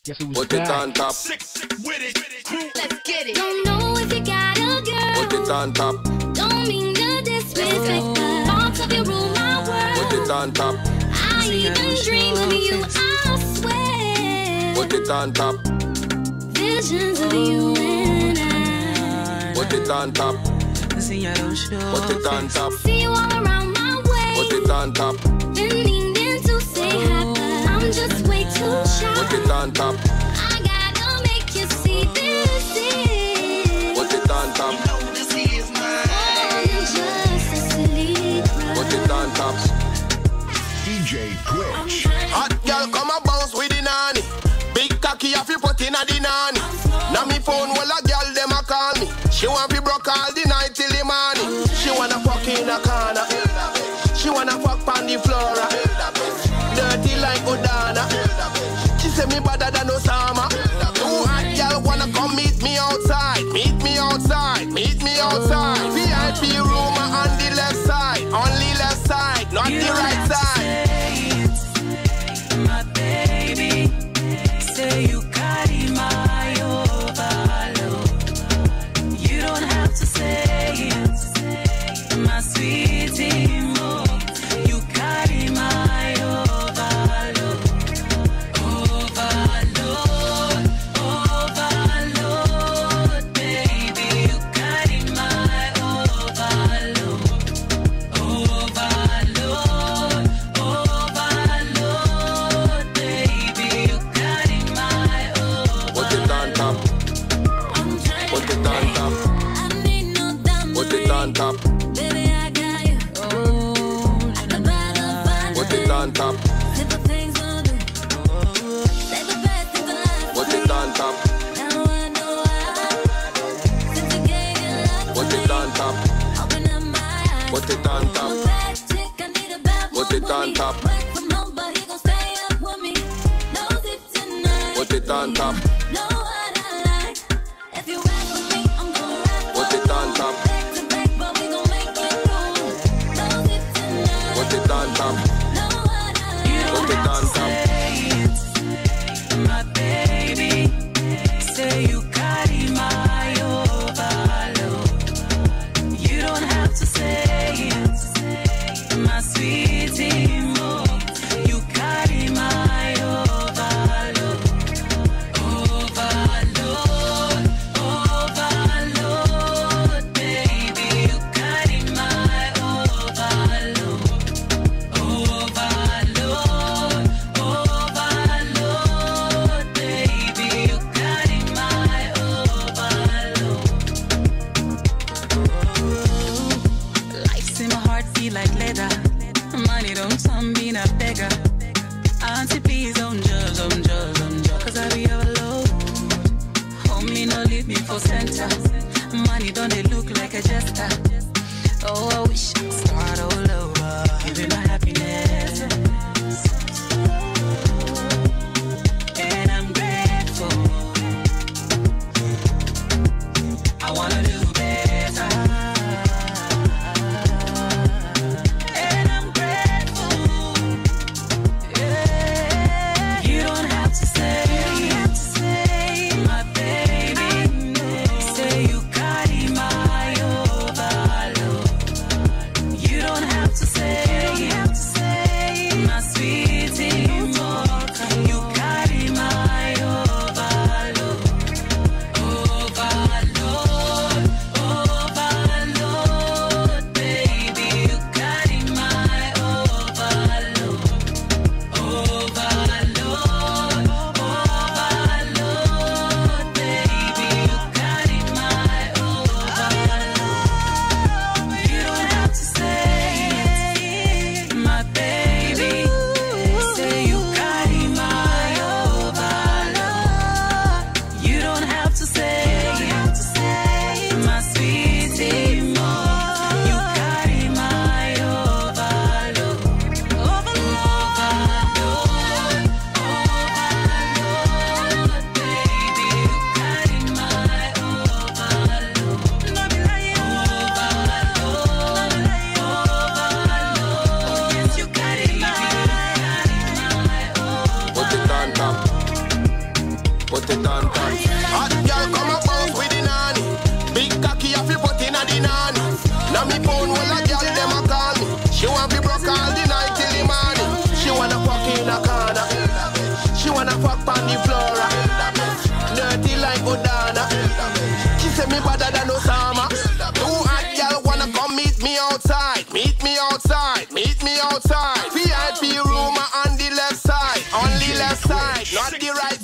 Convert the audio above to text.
Guess who's Put back? it on top. Let's get it. Don't know if you got a girl. Put it on top. Don't mean to disrespect the thoughts of you rule my world. Put it on top. I even dream of you, I swear. Put it on top. Visions of you and I. Put it on top. Put it on top. See you all around my way. Put it on top. Been meaning to say hi, but I'm just way too shy. Put it on top. I gotta make you see this is. Put it on top. More than just a silly crush. Put it on top. DJ Twitch. Hot girl come a bounce with the nanny. Big cocky have you put in a the nanny. Now me phone while a girl them a call me. She want to broke all the night till the morning. She wanna fuck in a corner. She wanna fuck on the floor. Dirty like Odana. She say me better than Osama. Two hot girl wanna come meet me outside. Meet me outside. Meet me outside. VIP room on the left side. Only left side, not the right side. My baby, say you carry my overload. You don't have to say it, my sweetie mo. You carry my overload, overload, overload, baby. You carry my overload, overload, overload, baby. You carry my overload. Put it on top. Put it on top. I need no diamond Put it on top. baby, I got you. The battle fight. Put it on top. Simple things we'll do. Say the best things in life. Put it on top. Now I know why. Since you gave your love to Put me, it on top. open up my eyes. Put it on top. I'm a bad chick, I need a bad Put one it with on me. top. Work from home, but he gon' stay up with me. Knows it tonight. Put it on top. Know what I like. If you rap with me, I'm gon' rap Put with it on top. back to back, but we gon' make it through. Knows it tonight. Put it on top. Know what I like. Put it on top. My baby, say you carry my overload. You don't have to say it, my sweetie mo. You carry my overload, put it on top. Hot girl come up bounce with the nanny. Big cocky have you put in a the nanny. Now me phone while a girl them a call me. She want to broke all the night till the morning. She wanna fuck in a corner. She wanna fuck on the floor. Dirty like Odana. She say me better than Osama. Two hot girl wanna come meet me outside. Meet me outside. Meet me outside. VIP room on the left side. On the left side, not the right